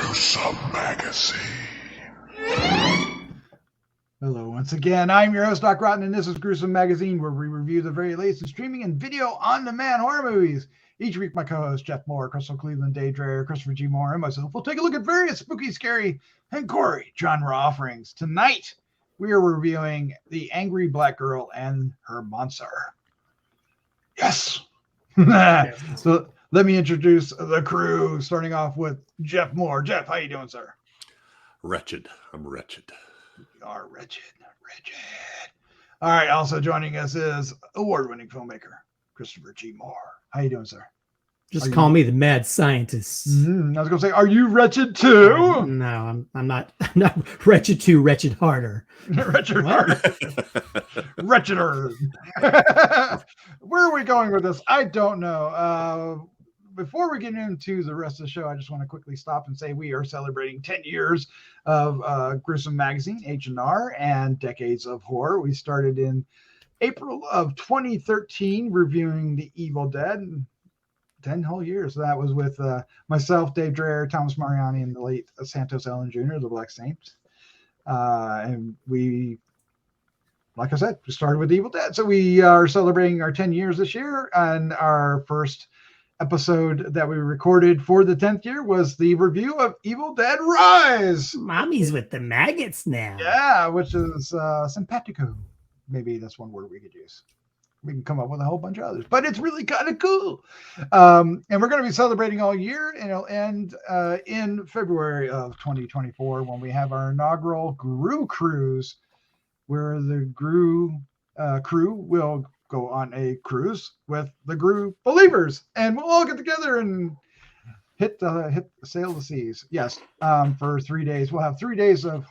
Gruesome Magazine. Hello once again, I'm your host, Doc Rotten, and this is Gruesome Magazine, where we review the very latest in streaming and video on-demand horror movies. Each week, my co-hosts, Jeff Mohr, Crystal Cleveland, Dave Dreher, Christopher G. Mohr, and myself will take a look at various spooky, scary, and gory genre offerings. Tonight, we are reviewing The Angry Black Girl and Her Monster. Yes! So let me introduce the crew, starting off with Jeff Mohr. Jeff, how you doing, sir? Wretched. I'm wretched. You are wretched. All right, also joining us is award-winning filmmaker, Christopher G. Mohr. How you doing, sir? Just call me the mad scientist. I was going to say, are you wretched too? No, I'm not. I'm not wretched too. Wretched harder. Wretched harder. Wretcheder. Where are we going with this? I don't know. Before we get into the rest of the show, I just want to quickly stop and say we are celebrating 10 years of Gruesome Magazine, H&R, and Decades of Horror. We started in April of 2013 reviewing The Evil Dead. 10 whole years. That was with myself, Dave Dreher, Thomas Mariani, and the late Santos Ellen Jr., the Black Saints. And we, like I said, we started with Evil Dead. So we are celebrating our 10 years this year, and our first episode that we recorded for the 10th year was the review of Evil Dead Rise. Mommy's with the maggots now. Yeah, which is simpatico. Maybe that's one word we could use. We can come up with a whole bunch of others, but it's really kind of cool. And we're going to be celebrating all year, and it'll end in February of 2024 when we have our inaugural Grue-Crew, where the Grue-Crew will go on a cruise with the Grue believers, and we'll all get together and sail the seas. Yes, for 3 days. We'll have 3 days of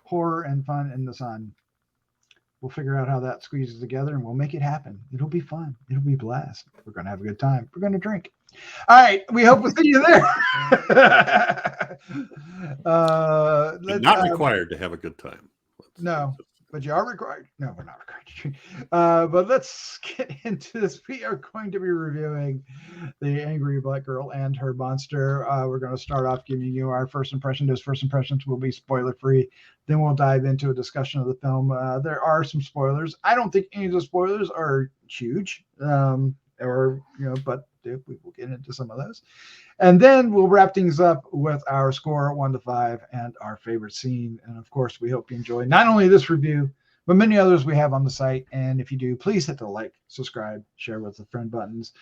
horror and fun in the sun. We'll figure out how that squeezes together, and we'll make it happen. It'll be fun. It'll be a blast. We're going to have a good time. We're going to drink. All right. We hope we'll see you there. Not required to have a good time. No. But you are required. No, we're not required. But let's get into this. We are going to be reviewing The Angry Black Girl and Her Monster. We're going to start off giving you our first impression. Those first impressions will be spoiler-free. Then we'll dive into a discussion of the film. There are some spoilers. I don't think any of the spoilers are huge, but we will get into some of those. And then we'll wrap things up with our score 1 to 5 and our favorite scene. And of course, we hope you enjoy not only this review, but many others we have on the site. And if you do, please hit the like, subscribe, share with the friend buttons.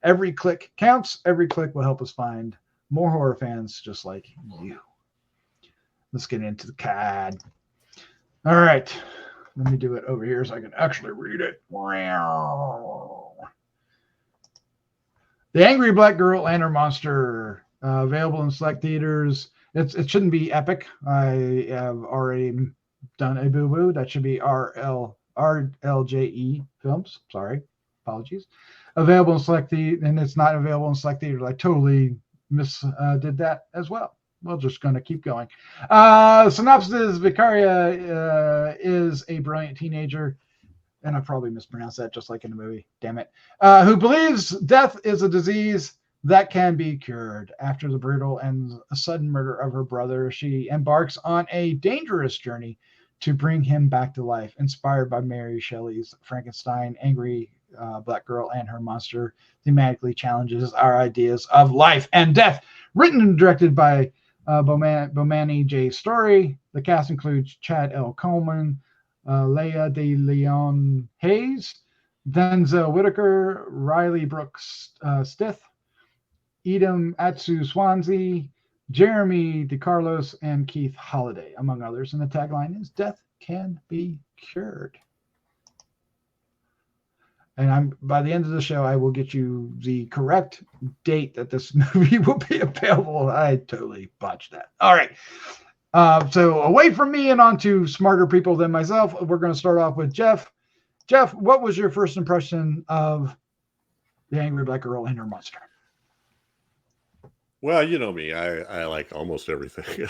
Every click counts. Every click will help us find more horror fans just like you. Let's get into the CAD. All right. Let me do it over here so I can actually read it. The Angry Black Girl and Her Monster, available in select theaters. It shouldn't be Epic. I have already done a boo-boo. That should be RLJE Films. Sorry. Apologies. Available in select theaters, and it's not available in select theaters. I totally did that as well. We're just going to keep going. Synopsis is Vicaria is a brilliant teenager, and I probably mispronounced that just like in the movie, damn it, who believes death is a disease that can be cured. After the brutal and sudden murder of her brother, she embarks on a dangerous journey to bring him back to life. Inspired by Mary Shelley's Frankenstein, Angry Black Girl and Her Monster thematically challenges our ideas of life and death. Written and directed by Bomani J. Story. The cast includes Chad L. Coleman, Leia de Leon Hayes, Denzel Whitaker, Riley Brooks Stith, Edom Atsu Swansea, Jeremy DeCarlos, and Keith Holliday, among others. And the tagline is "Death Can Be Cured." And by the end of the show, I will get you the correct date that this movie will be available. I totally botched that. All right. So away from me and on to smarter people than myself, we're going to start off with Jeff. Jeff, what was your first impression of The Angry Black Girl and Her Monster? Well, you know me, I like almost everything,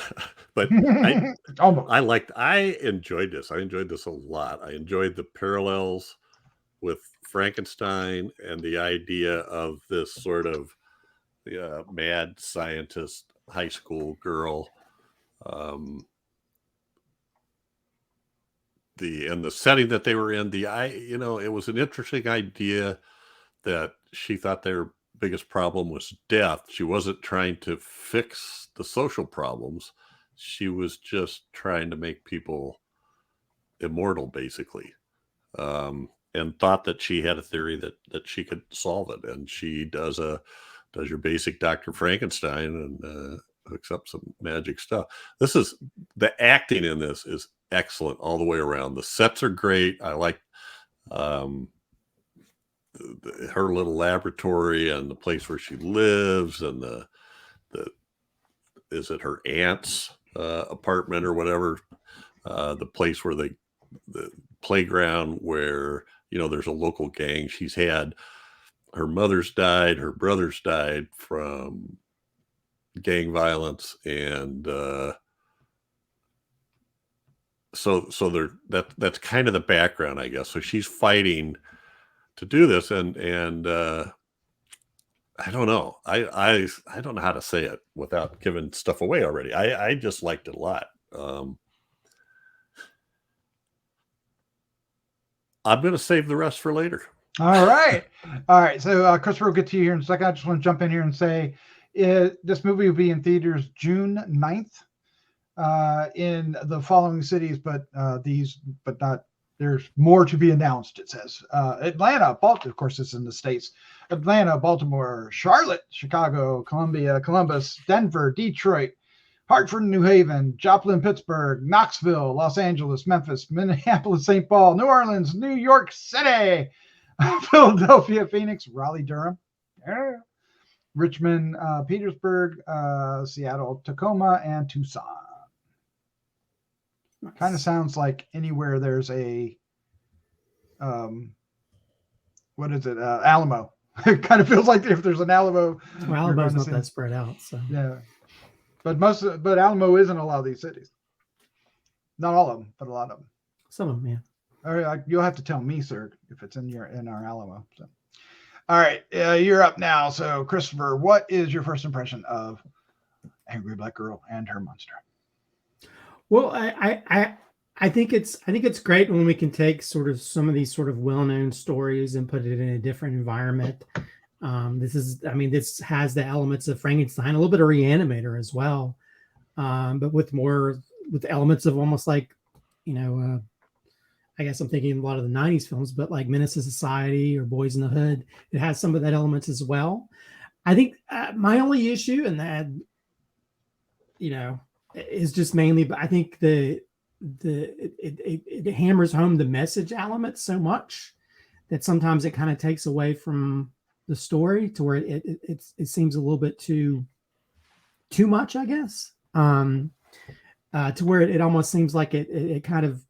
but I enjoyed this. I enjoyed this a lot. I enjoyed the parallels with Frankenstein and the idea of this sort of mad scientist high school girl. The setting that they were in, it was an interesting idea that she thought their biggest problem was death. She wasn't trying to fix the social problems. She was just trying to make people immortal, basically. And thought that she had a theory that she could solve it. And she does your basic Dr. Frankenstein and hooks up some magic stuff. The acting in this is excellent all the way around. The sets are great. I like her little laboratory and the place where she lives, and is it her aunt's apartment or whatever, the place where the playground where there's a local gang. She's had her mother's died, her brother's died from gang violence, and so that's kind of the background, I guess. So she's fighting to do this, and I don't know. I don't know how to say it without giving stuff away already. I just liked it a lot. I'm going to save the rest for later. All right. So Christopher, we'll get to you here in a second. I just want to jump in here and say this movie will be in theaters June 9th in the following cities, but not. There's more to be announced, it says. Atlanta, of course, it's in the States. Atlanta, Baltimore, Charlotte, Chicago, Columbia, Columbus, Denver, Detroit, Hartford, New Haven, Joplin, Pittsburgh, Knoxville, Los Angeles, Memphis, Minneapolis, St. Paul, New Orleans, New York City, Philadelphia, Phoenix, Raleigh, Durham, Richmond, Petersburg, Seattle, Tacoma, and Tucson. Nice. Kind of sounds like anywhere there's a, Alamo. It kind of feels like if there's an Alamo. Well, Alamo's not that spread out, so yeah. But Alamo is in a lot of these cities. Not all of them, but a lot of them. Some of them, yeah. All right, you'll have to tell me, sir, if it's in our Alamo. So, all right, you're up now. So, Christopher, what is your first impression of Angry Black Girl and Her Monster? Well, I think it's great when we can take sort of some of these sort of well-known stories and put it in a different environment. This has the elements of Frankenstein, a little bit of Reanimator as well, but with elements of almost like, I guess I'm thinking a lot of the 90s films, but like Menace to Society or Boys in the Hood, it has some of that elements as well. I think my only issue in that, is just mainly, but I think it hammers home the message element so much that sometimes it kind of takes away from the story to where it seems a little bit too much, I guess, to where it almost seems like it kind of,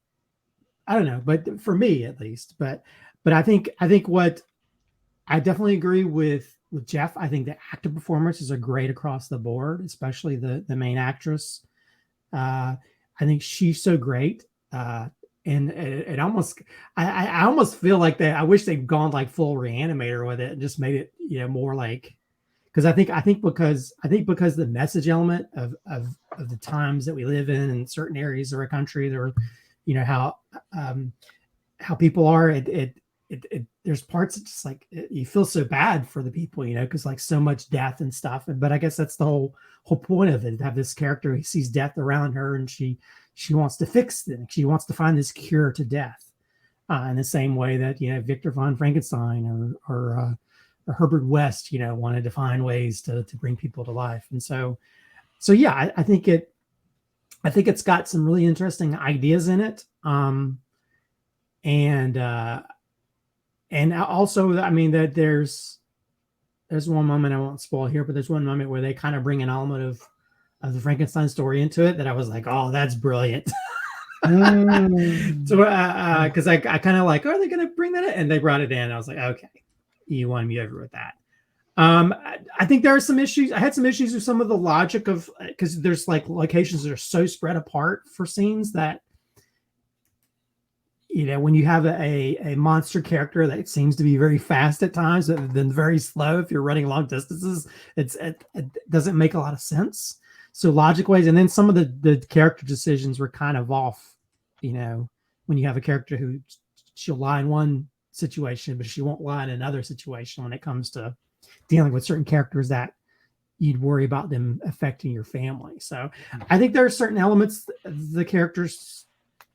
I don't know, but for me at least, but I think what I definitely agree with Jeff. I think the actor performances are great across the board, especially the main actress. I think she's so great. And it almost, I almost feel like I wish they'd gone like full Reanimator with it and just made it, more like, because I think because the message element of the times that we live in certain areas of our country, there, how people are, there's parts that just like you feel so bad for the people, because like so much death and stuff. But I guess that's the whole point of it. To have this character who sees death around her, and she wants to fix it. She wants to find this cure to death, in the same way that Victor von Frankenstein or Herbert West, wanted to find ways to bring people to life. And so yeah, I think it's got some really interesting ideas in it, and also, I mean, that there's one moment, I won't spoil here, but there's one moment where they kind of bring an element of the Frankenstein story into it that I was like, oh, that's brilliant. So, because I kind of like, are they going to bring that in? And they brought it in. I was like, okay, you won me over with that. I think there are some issues. I had some issues with some of the logic of, because there's like locations that are so spread apart for scenes that, when you have a monster character that seems to be very fast at times, then very slow if you're running long distances, it doesn't make a lot of sense. so logic ways, and then some of the character decisions were kind of off. You know, when you have a character who she'll lie in one situation, but she won't lie in another situation when it comes to dealing with certain characters that you'd worry about them affecting your family. So I think there are certain elements of the characters'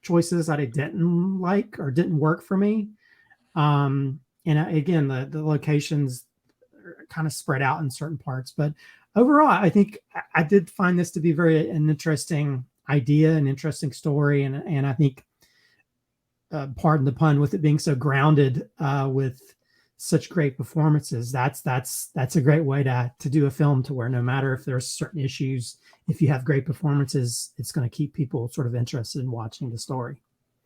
choices that I didn't like or didn't work for me. And again, the locations are kind of spread out in certain parts, but overall, I think I did find this to be an interesting idea, an interesting story. And I think, pardon the pun, with it being so grounded, with such great performances, that's a great way to do a film, to where no matter if there's certain issues, if you have great performances, it's going to keep people sort of interested in watching the story.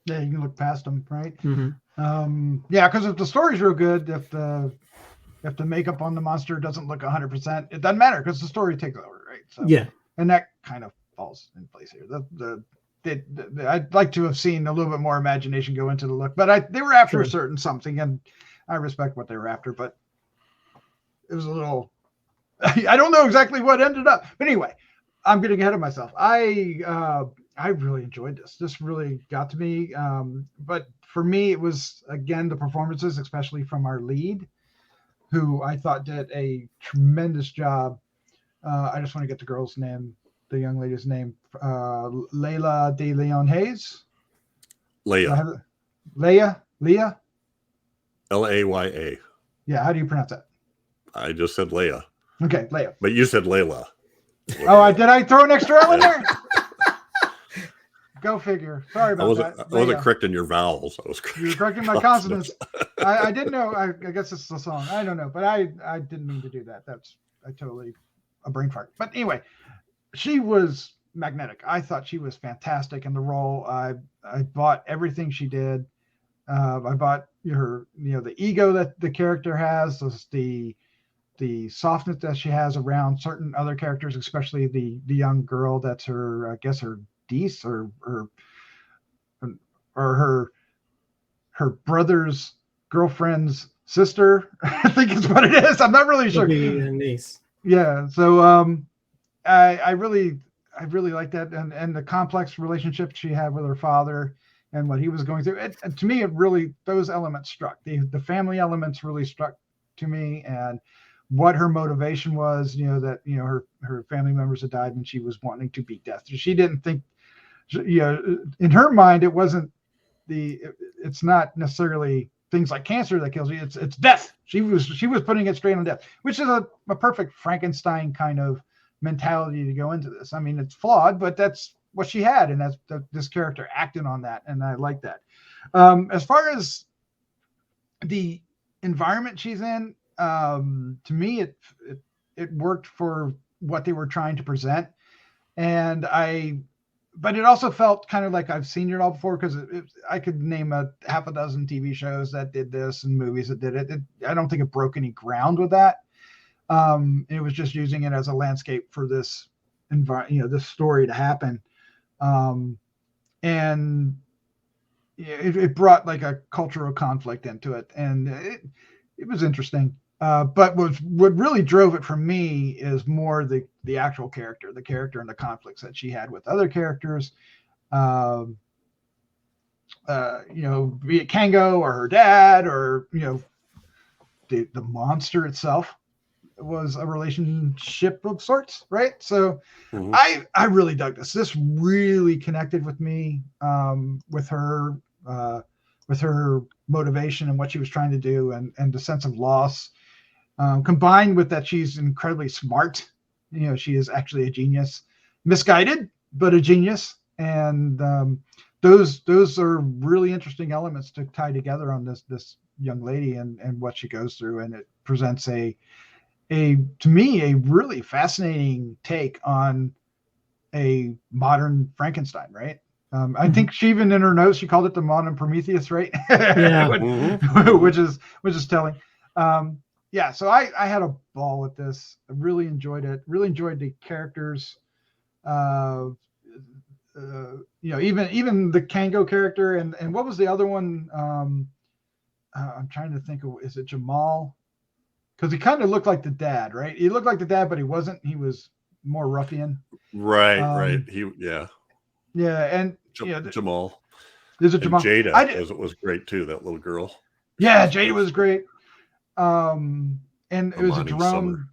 Yeah, you can look past them, right? Mm-hmm. Yeah, because if the story's real good, if the makeup on the monster doesn't look 100%, it doesn't matter because the story takes over, right? So yeah, and that kind of falls in place here. I'd like to have seen a little bit more imagination go into the look, but they were after a certain something, and I respect what they were after, but it was a little, I don't know exactly what ended up, but anyway, I'm getting ahead of myself. I really enjoyed this. This really got to me. But for me, it was, again, the performances, especially from our lead, who I thought did a tremendous job. I just want to get the girl's name, the young lady's name, Layla de Leon Hayes. Leia. Leia? Laya. Yeah, how do you pronounce that? I just said Leia. Okay, Leia. But you said Layla. Oh, did I throw an extra L in there? Go figure. Sorry about that. I wasn't correcting your vowels. You were correcting my consonants. I didn't know. I guess it's the song. I don't know, but I didn't mean to do that. I totally a brain fart. But anyway, she was magnetic. I thought she was fantastic in the role. I bought everything she did. I bought her, the ego that the character has, the softness that she has around certain other characters, especially the young girl that's her, I guess, her niece or her brother's girlfriend's sister. I think is what it is. I'm not really sure. Niece. Yeah. So I really like that, and the complex relationship she had with her father and what he was going through. And to me, it really, those elements struck. The family elements really struck to me, and what her motivation was, that, her family members had died and she was wanting to beat death. She didn't think, in her mind, it wasn't it's not necessarily things like cancer that kills you. It's death. She was putting it straight on death, which is a perfect Frankenstein kind of mentality to go into this. I mean, it's flawed, but that's what she had. And this character acted on that. And I like that. As far as the environment she's in, to me, it worked for what they were trying to present. But it also felt kind of like I've seen it all before, because I could name a half a dozen TV shows that did this and movies that did it. I don't think it broke any ground with that. It was just using it as a landscape for this this story to happen. And it brought like a cultural conflict into it, and it was interesting. But what really drove it for me is more the actual character, and the conflicts that she had with other characters. Be it Kango or her dad, or the monster itself was a relationship of sorts, right? So I really dug this. This really connected with me, with her motivation and what she was trying to do, and the sense of loss. Combined with that, she's incredibly smart. She is actually a genius, misguided, but a genius. And those are really interesting elements to tie together on this young lady and what she goes through. And it presents to me, a really fascinating take on a modern Frankenstein, right? I think she even in her notes, she called it the modern Prometheus, right? Yeah. which is telling. Yeah, so I had a ball with this. I really enjoyed it. Really enjoyed the characters. Even the Kango character, and what was the other one? I'm trying to think of, is it Jamal? Because he kind of looked like the dad, right? He looked like the dad, but he wasn't. He was more ruffian. Right, Um, right. And Jamal. There's a Jamal. Jada was great too. That little girl. Yeah, Jada was great. And it was the one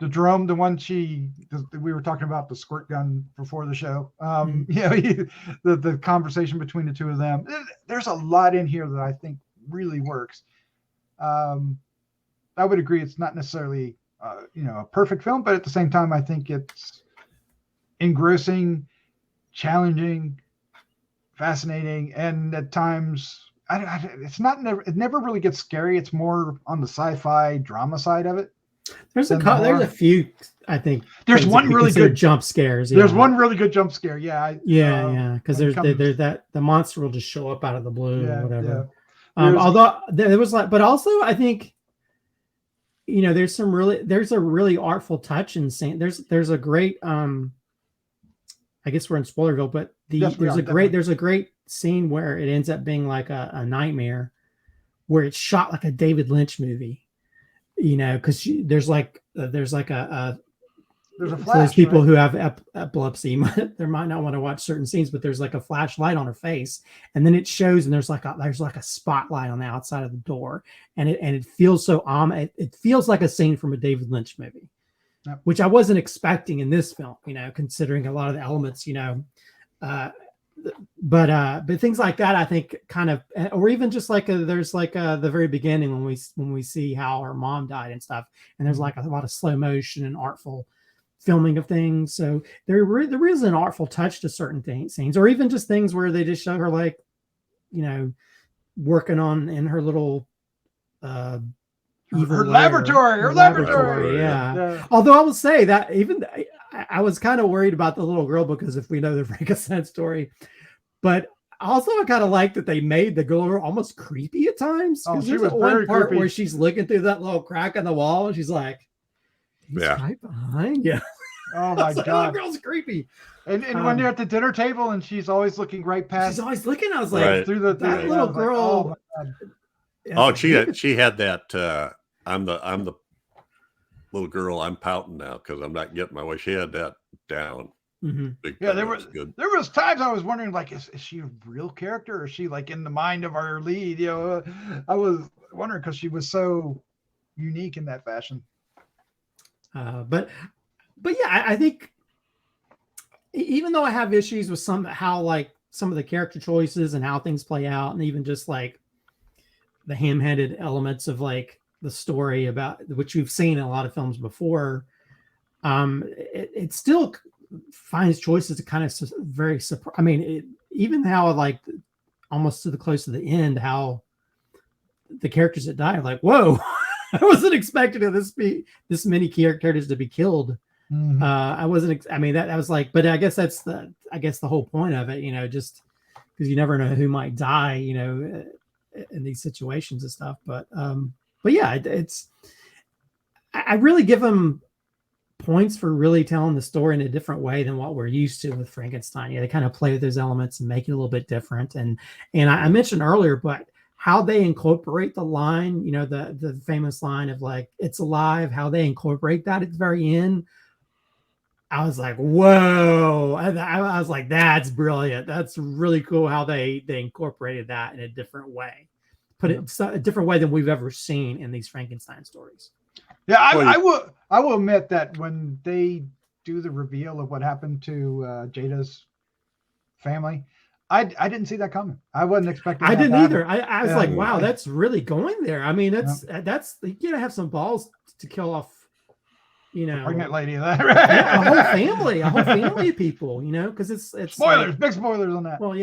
we were talking about the squirt gun before the show. The conversation between the two of them. There's a lot in here that I think really works. I would agree it's not necessarily a perfect film, but at the same time, I think it's engrossing, challenging, fascinating, and at times it never really gets scary. It's more on the sci-fi drama side of it. There's a few, I think. There's one really good jump scares. There's one really good jump scare. Yeah. Because there's the monster will just show up out of the blue or whatever. Yeah. Although there was but also I think, there's a really artful touch in saying there's a great I guess we're in Spoilerville, but there's a great scene where it ends up being like a nightmare, where it's shot like a David Lynch movie. Because there's a flash, for those people who have epilepsy, they might not want to watch certain scenes, but there's like a flashlight on her face, and then it shows, and there's like a spotlight on the outside of the door, and it feels so it feels like a scene from a David Lynch movie, which I wasn't expecting in this film, considering a lot of the elements, but things like that, I think kind of, or even just like there's like the very beginning when we see how her mom died and stuff, and there's like a lot of slow motion and artful filming of things. So there is an artful touch to certain scenes, or even just things where they just show her like, working on in her little her laboratory. Yeah. Although I will say that even I was kind of worried about the little girl, because if we know the Frankenstein story, but also I kind of like that they made the girl almost creepy at times. She was one part where she's looking through that little crack in the wall, and she's like, "He's right behind you." Oh my god, that girl's creepy. And when they're at the dinner table and she's always looking right past. She's always looking. I was like, through that little girl. She had that. I'm the little girl. I'm pouting now because I'm not getting my way. She had that down. Mm-hmm. There was times I was wondering, like, is she a real character, or is she like in the mind of our lead? I was wondering because she was so unique in that fashion. But yeah, I think even though I have issues with how like some of the character choices and how things play out, and even just like the ham-handed elements of like the story about which we've seen in a lot of films before, it still finds choices to kind of very I mean, even how like almost to the close to the end, how the characters that die are like, whoa, I wasn't expecting this many characters to be killed. Mm-hmm. I wasn't. I mean, that was like, but I guess that's the whole point of it, just because you never know who might die, in these situations and stuff. But yeah, I really give them points for really telling the story in a different way than what we're used to with Frankenstein. They kind of play with those elements and make it a little bit different. And I mentioned earlier, but how they incorporate the line, the famous line of like, it's alive, how they incorporate that at the very end. I was like, whoa. I was like, that's brilliant. That's really cool how they incorporated that in a different way. Put it a different way than we've ever seen in these Frankenstein stories. Yeah, I will admit that when they do the reveal of what happened to Jada's family, I didn't see that coming. I wasn't expecting. I didn't either. I was like, wow, that's really going there. I mean, that's you gotta have some balls to kill off, a pregnant lady. A whole family of people, because it's spoilers, like, big spoilers on that. Well, yeah.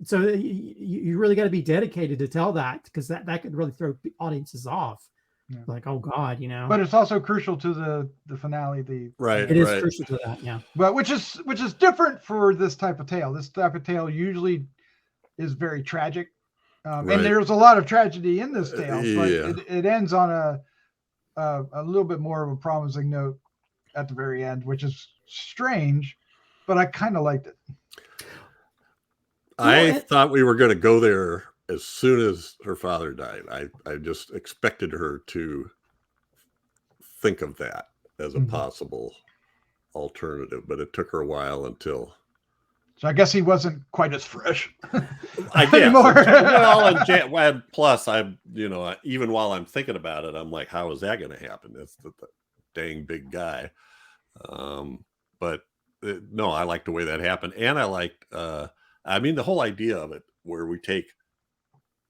So you really got to be dedicated to tell that, because that could really throw audiences off. Yeah. Like, oh God, But it's also crucial to the finale. It is crucial to that, yeah. But which is different for this type of tale. This type of tale usually is very tragic, and there's a lot of tragedy in this tale. But it ends on a little bit more of a promising note at the very end, which is strange, but I kind of liked it. I thought we were going to go there as soon as her father died. I just expected her to think of that as a possible alternative, but it took her a while until. So I guess he wasn't quite as fresh. I guess. And plus, I'm, even while I'm thinking about it, I'm like, how is that going to happen? That's the dang big guy. But no, I like the way that happened, and I liked. The whole idea of it, where we take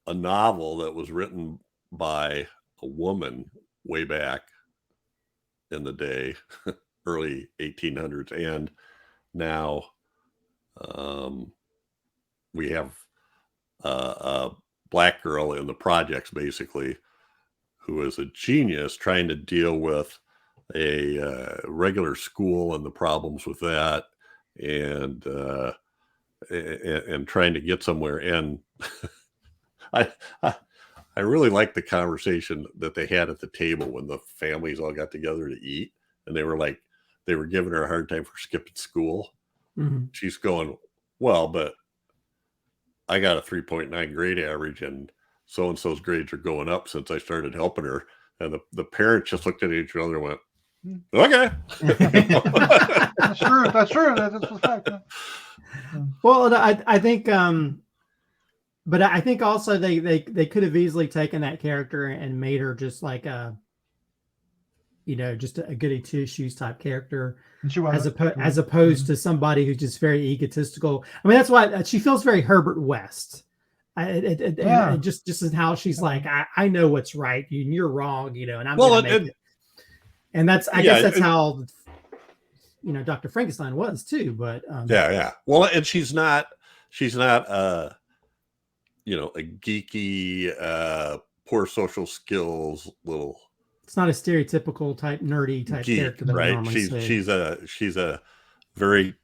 a novel that was written by a woman way back in the day, early 1800s, and now we have a black girl in the projects, basically, who is a genius trying to deal with a regular school and the problems with that, and trying to get somewhere. And I really liked the conversation that they had at the table when the families all got together to eat, and they were giving her a hard time for skipping school. Mm-hmm. She's going, well, but I got a 3.9 grade average, and so-and-so's grades are going up since I started helping her. And the parents just looked at each other and went, okay. That's true. That's the fact. Well, I think, but I think also they could have easily taken that character and made her just like just a goody two shoes type characer, as opposed to somebody who's just very egotistical. I mean, that's why she feels very Herbert West. And just is how she's like, I know what's right, and you're wrong, and I'm gonna make it. And that's, I guess that's how, Dr. Frankenstein was too. But yeah. Well, and she's not a geeky, poor social skills little. It's not a stereotypical nerdy type geek, character, that right? She's a very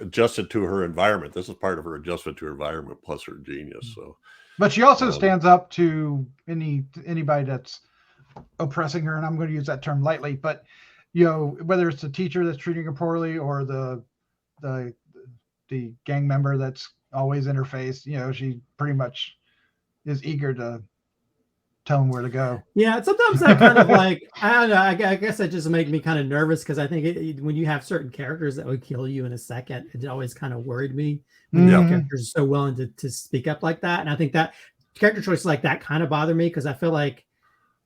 adjusted to her environment. This is part of her adjustment to her environment plus her genius. So, but she also stands up to anybody that's oppressing her, and I'm going to use that term lightly, but whether it's the teacher that's treating her poorly or the gang member that's always in her face, she pretty much is eager to tell him where to go. Yeah, sometimes that kind of like, I don't know, I guess that just made me kind of nervous, because I think when you have certain characters that would kill you in a second, it always kind of worried me when the characters are so willing to speak up like that. And I think that character choices like that kind of bother me, because I feel like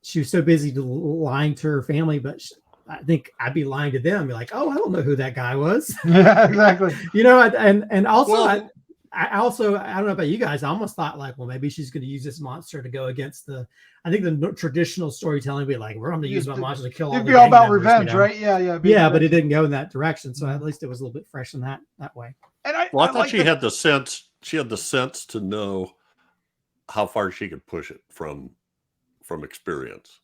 she was so busy lying to her family, but I think I'd be lying to them, be like, oh, I don't know who that guy was. Yeah, exactly. And also, I don't know about you guys, I almost thought like, well, maybe she's going to use this monster to go against the traditional storytelling, be like, we're going to use my monster to kill all the It'd be all about revenge, right? Yeah. But it didn't go in that direction. So at least it was a little bit fresh in that way. And I thought she had the sense. She had the sense to know how far she could push it from experience.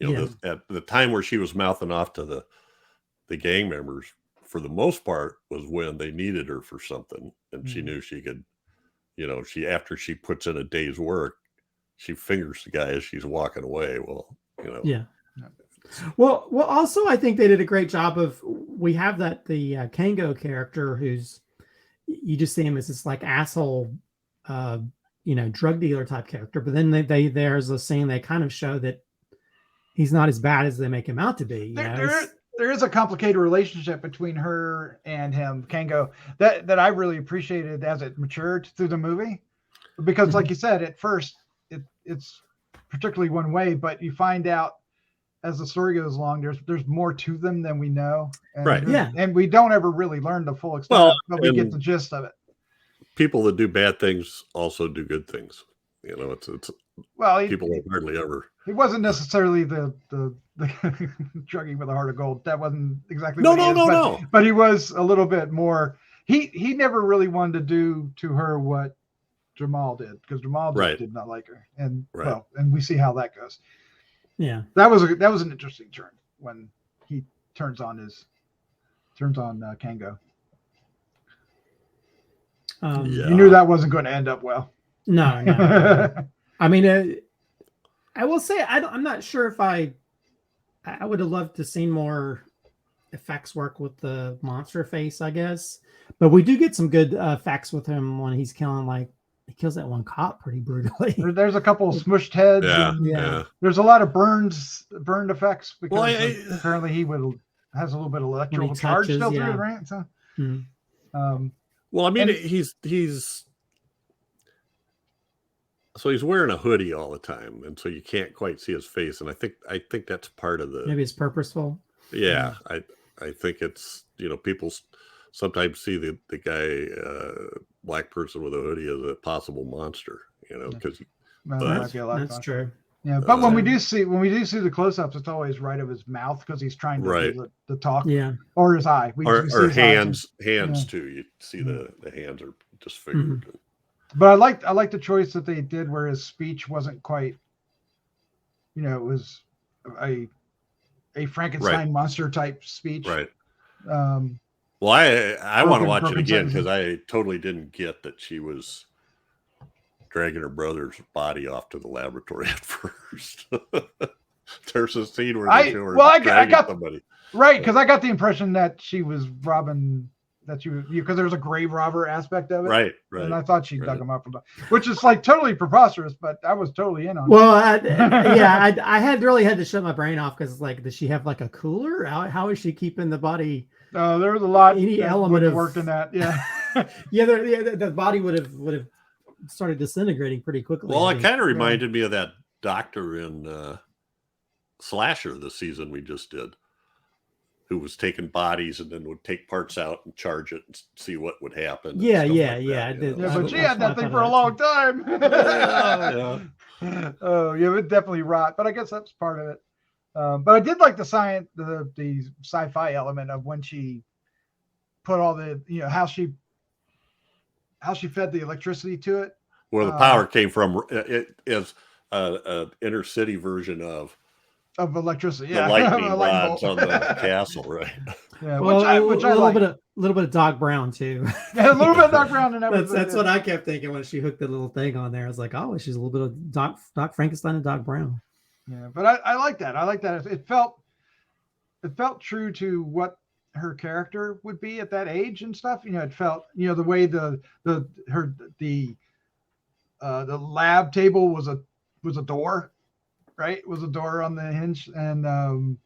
At the time where she was mouthing off to the gang members, for the most part, was when they needed her for something, and she knew she could. After she puts in a day's work, she fingers the guy as she's walking away. Well, Yeah. Well, also, I think they did a great job of. We have the Kango character who's, you just see him as this like asshole, drug dealer type character, but then there's a scene they kind of show that he's not as bad as they make him out to be. There is a complicated relationship between her and him, Kango, that I really appreciated as it matured through the movie, because like you said, at first it's particularly one way, but you find out as the story goes along, there's more to them than we know. And right. Yeah. And we don't ever really learn the full extent, but we get the gist of it. People that do bad things also do good things. It's people that hardly ever. He wasn't necessarily the druggie with a heart of gold. That wasn't exactly no. But he was a little bit more. He never really wanted to do to her what Jamal did, because Jamal did not like her, and and we see how that goes. Yeah, that was an interesting turn when he turns on Kango. You knew that wasn't going to end up well. No. I mean, I will say I'm not sure if I would have loved to see more effects work with the monster face, I guess. But we do get some good effects with him when he's killing, he kills that one cop pretty brutally. There's a couple of smushed heads. Yeah. There's a lot of burned effects, because apparently he would has a little bit of electrical charge touches, still yeah. through it, right? So, well, I mean, and- he's wearing a hoodie all the time, and so you can't quite see his face. And I think that's part of the. Maybe it's purposeful. Yeah, I think it's, people sometimes see the guy, black person with a hoodie as a possible monster, because That's true. Yeah, but when we do see the close-ups, it's always right of his mouth because he's trying to do the talk. Yeah, or his eye. Or his hands eyes. too. You see the hands are disfigured. Mm-hmm. But I like the choice that they did where his speech wasn't quite, it was a Frankenstein monster type speech. Right. Well, I want to watch it again because I totally didn't get that she was dragging her brother's body off to the laboratory at first. There's a scene where they show her dragging somebody. Right, because I got the impression that she was robbing, because there was a grave robber aspect of it. Right. And I thought she dug him up, which is like totally preposterous, but I was totally in on it. Well, I had to shut my brain off because like, does she have like a cooler? How is she keeping the body? There was a lot. Any element of worked in that, yeah. The body would have started disintegrating pretty quickly. Well, it kind of reminded me of that doctor in Slasher, the season we just did, who was taking bodies and then would take parts out and charge it and see what would happen. Yeah. But she had that thing for a long time. Oh, yeah, it definitely rot. But I guess that's part of it. But I did like the sci-fi element of when she put all the, how she fed the electricity to it. Where the power came from, it is an inner city version of electricity. The lightning rods on the castle, right? Yeah, well, which I like. A little bit of Doc Brown too. Yeah, a little bit of Doc Brown, and that's what I kept thinking when she hooked the little thing on there. I was like, oh, she's a little bit of Doc Frankenstein and Doc Brown. Yeah, but I like that. I like that. It felt true to what her character would be at that age and stuff. It felt, the way the lab table was a door, right? It was a door on the hinge, and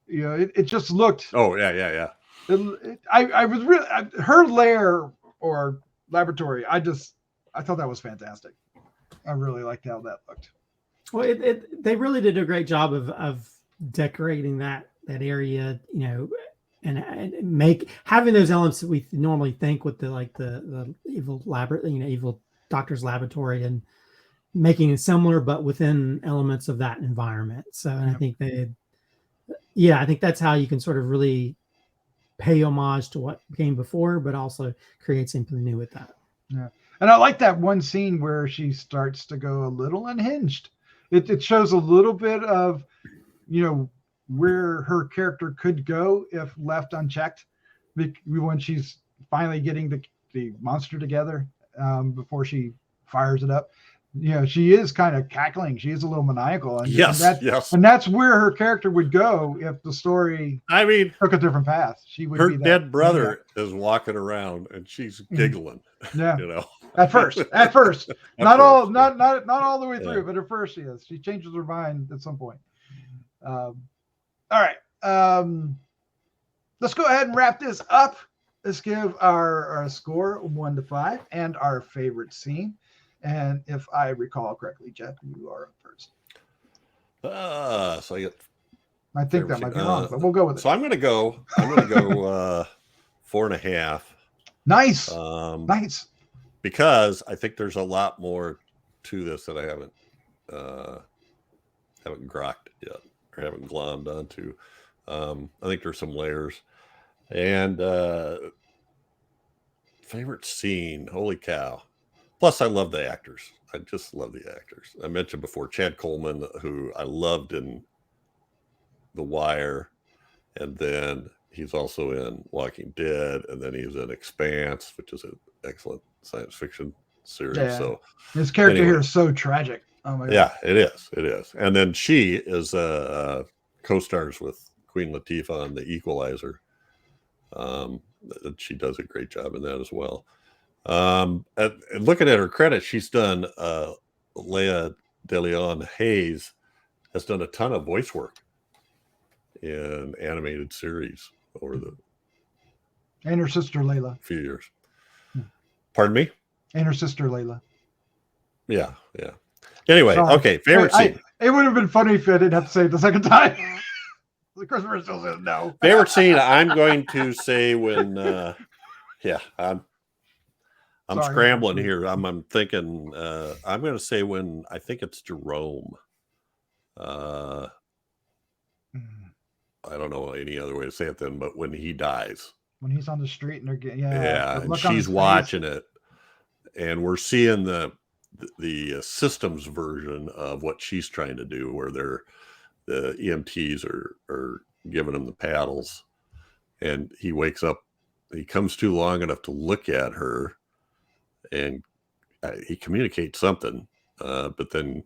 it just looked. Oh yeah. I was really her lair or laboratory. I thought that was fantastic. I really liked how that looked. Well, they really did a great job of decorating that area, and having those elements that we normally think with the evil evil doctor's laboratory, and making it similar but within elements of that environment. So, and I think I think that's how you can sort of really pay homage to what came before, but also create something new with that. Yeah, and I like that one scene where she starts to go a little unhinged. It shows a little bit of, where her character could go if left unchecked. When she's finally getting the monster together, before she fires it up, she is kind of cackling. She is a little maniacal, and yes, and that's where her character would go if the story, took a different path. She would. Her dead brother is walking around, and she's giggling. Yeah, At first, not all the way through, but at first she is. She changes her mind at some point. All right, let's go ahead and wrap this up. Let's give our score 1 to 5 and our favorite scene. And if I recall correctly, Jeff, you are up first. So I think that might be wrong, but we'll go with it. So I'm going to go 4.5. Nice. Nice. Because I think there's a lot more to this that I haven't grokked yet, or haven't glommed onto. I think there's some layers. And favorite scene, holy cow. Plus, I love the actors. I just love the actors. I mentioned before Chad Coleman, who I loved in The Wire, and then he's also in Walking Dead, and then he's in Expanse, which is an excellent science fiction series. Yeah. So his character here is so tragic. Oh my God. Yeah, it is. And then she is co-stars with Queen Latifah on The Equalizer. She does a great job in that as well. And looking at her credits, she's done Lea DeLeon Hayes has done a ton of voice work in animated series over the And her sister Layla. few years. Pardon me? And her sister Layla. Yeah. Anyway, Sorry. okay. Favorite scene. It would have been funny if I didn't have to say it the second time. The Christopher still says no. Favorite scene, I'm going to say when, I'm Sorry. scrambling here. I'm thinking, I'm going to say when I think it's Jerome. I don't know any other way to say it then, but when he dies. When he's on the street and they're getting, and she's watching it, and we're seeing the systems version of what she's trying to do, where the EMTs are giving him the paddles, and he wakes up. He comes to long enough to look at her, and he communicates something, but then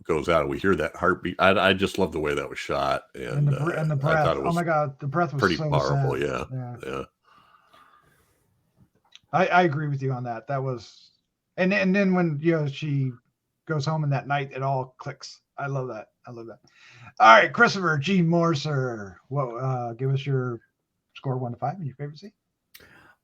goes out, and we hear that heartbeat. I just love the way that was shot, and the breath. I thought it was, oh my god, the breath was pretty so powerful. Sad. Yeah. I agree with you on that. That was, and then when she goes home in that night, it all clicks. I love that. All right, Christopher G. Mohr, sir. Well, give us your score 1 to 5 and your favorite scene.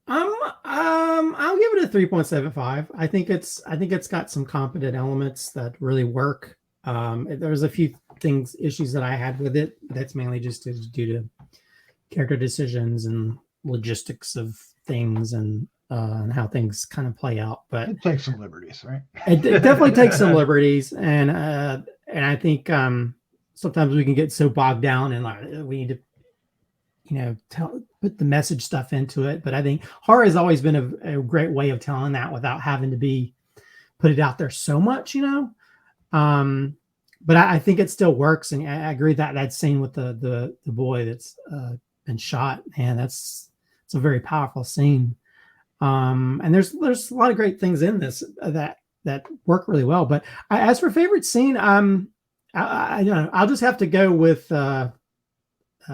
I'll give it a 3.75. I think it's got some competent elements that really work. There's a few issues that I had with it, but that's mainly just due to character decisions and logistics of things and how things kind of play out. But it takes some liberties, right? It definitely takes some liberties, and I think sometimes we can get so bogged down and we need to, put the message stuff into it. But I think horror has always been a great way of telling that without having to put it out there so much, But I think it still works, and I agree that scene with the boy that's been shot, man, it's a very powerful scene. And there's a lot of great things in this that work really well. But as for favorite scene, I'll just have to go with.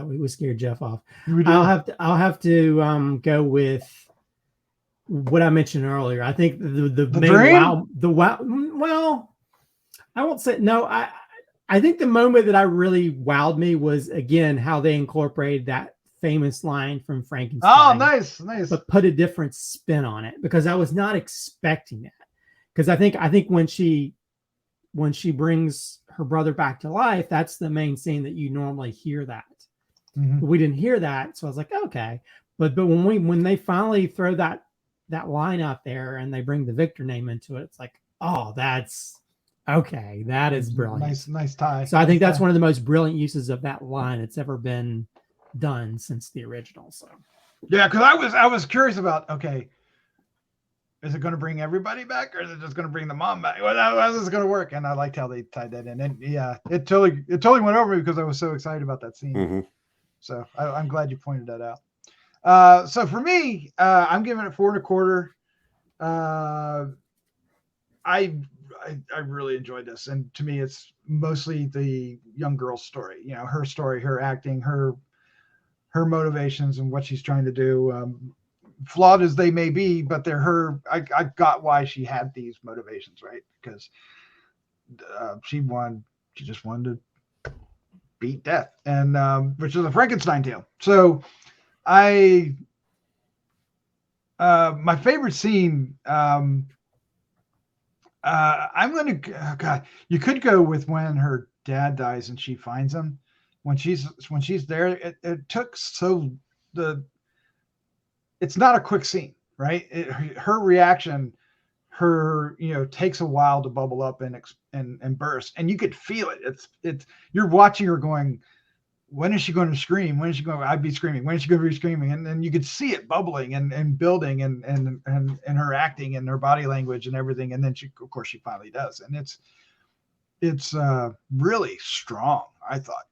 We scared Jeff off. I'll have to go with what I mentioned earlier. I think the main well, I won't say no. I think the moment that I really wowed me was again how they incorporated that famous line from Frankenstein. Oh, nice. But put a different spin on it, because I was not expecting that. Because I think when she brings her brother back to life, that's the main scene that you normally hear that. Mm-hmm. But we didn't hear that, so I was like, okay. But when they finally throw that line out there and they bring the Victor name into it, it's like, oh, that's okay. That is brilliant. Nice tie. So I think that's one of the most brilliant uses of that line that's ever been done since the original. So yeah, because I was curious about, okay, is it going to bring everybody back, or is it just going to bring the mom back? Well, how's this going to work? And I liked how they tied that in, and yeah, it totally went over me because I was so excited about that scene. Mm-hmm. So I'm glad you pointed that out. So for me, I'm giving it 4 1/4. I really enjoyed this, and to me, it's mostly the young girl's story. Her story, her acting, her motivations, and what she's trying to do. Flawed as they may be, but they're her. I got why she had these motivations, right? Because she just wanted to beat death, and which is a Frankenstein tale. So my favorite scene, I'm gonna God, you could go with when her dad dies and she finds him. When she's there, it took it's not a quick scene, right? Her reaction, takes a while to bubble up and burst, and you could feel it. It's you're watching her going, when is she going to scream? When is she going? I'd be screaming. When is she going to be screaming? And then you could see it bubbling and building and her acting and her body language and everything. And then she finally does, and it's really strong. I thought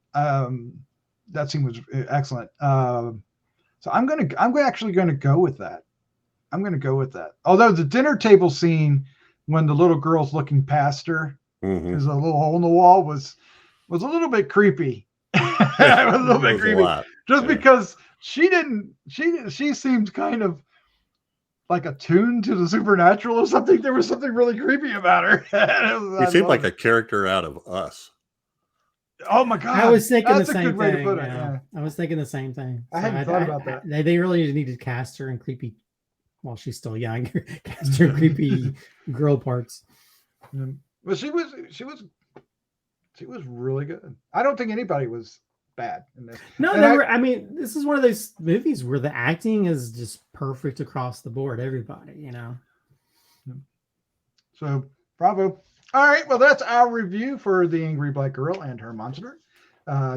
that scene was excellent. So I'm actually going to go with that. I'm going to go with that. Although the dinner table scene, when the little girl's looking past her, there's a little hole in the wall, was a little bit creepy. It was a little bit creepy, just because she seemed kind of like attuned to the supernatural or something. There was something really creepy about her. She seemed like a character out of Us. Oh my god! I was thinking that's the a same good way thing. to put it. Yeah. Yeah. I was thinking the same thing. I hadn't thought about that. They really needed to cast her in creepy. Well, she's still young. Cast her in creepy girl parts. Well, she was really good. I don't think anybody was bad in this. No, And I mean, this is one of those movies where the acting is just perfect across the board. Everybody, you know. So, bravo. All right, well, that's our review for The Angry Black Girl and Her Monster.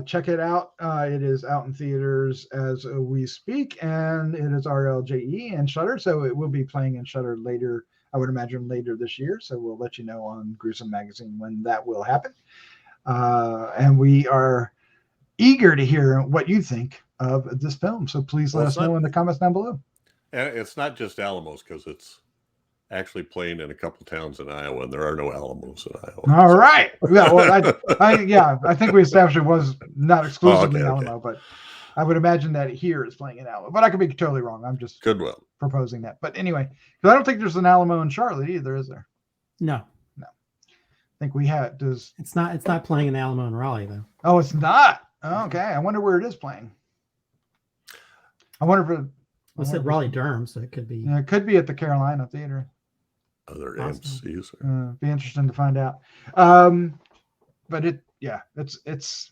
Check it out. It is out in theaters as we speak, and it is RLJE and Shudder, so it will be playing in Shudder later, I would imagine later this year, so we'll let you know on Gruesome Magazine when that will happen. And we are eager to hear what you think of this film, so please let us know in the comments down below. And it's not just Alamos, because it's actually playing in a couple towns in Iowa, and there are no Alamos in Iowa. All right. Yeah, well, I think we established it was not exclusively Alamo, but I would imagine that here is playing in Alamo. But I could be totally wrong. I'm just proposing that. But anyway, because I don't think there's an Alamo in Charlotte either, is there? No. I think we have. It's not playing in Alamo in Raleigh though. Oh, it's not. Okay. I wonder where it is playing. I wonder if I said Raleigh Durham, so it could be. Yeah, it could be at the Carolina Theater. Other AMCs. Be interesting to find out. But it's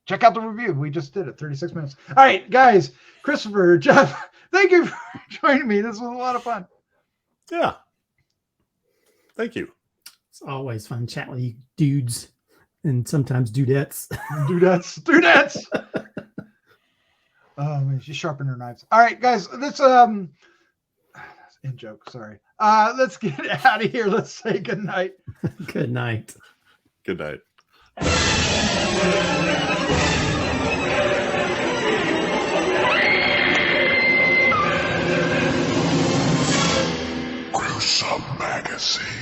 check out the review. We just did it, 36 minutes. All right, guys, Christopher, Jeff, thank you for joining me. This was a lot of fun. Yeah. Thank you. It's always fun chatting with you dudes and sometimes dudettes. Dudettes. Oh man, she's sharpening her knives. All right, guys, let's in joke, sorry. Let's get out of here. Let's say good night. Good night. Good night. Gruesome Magazine.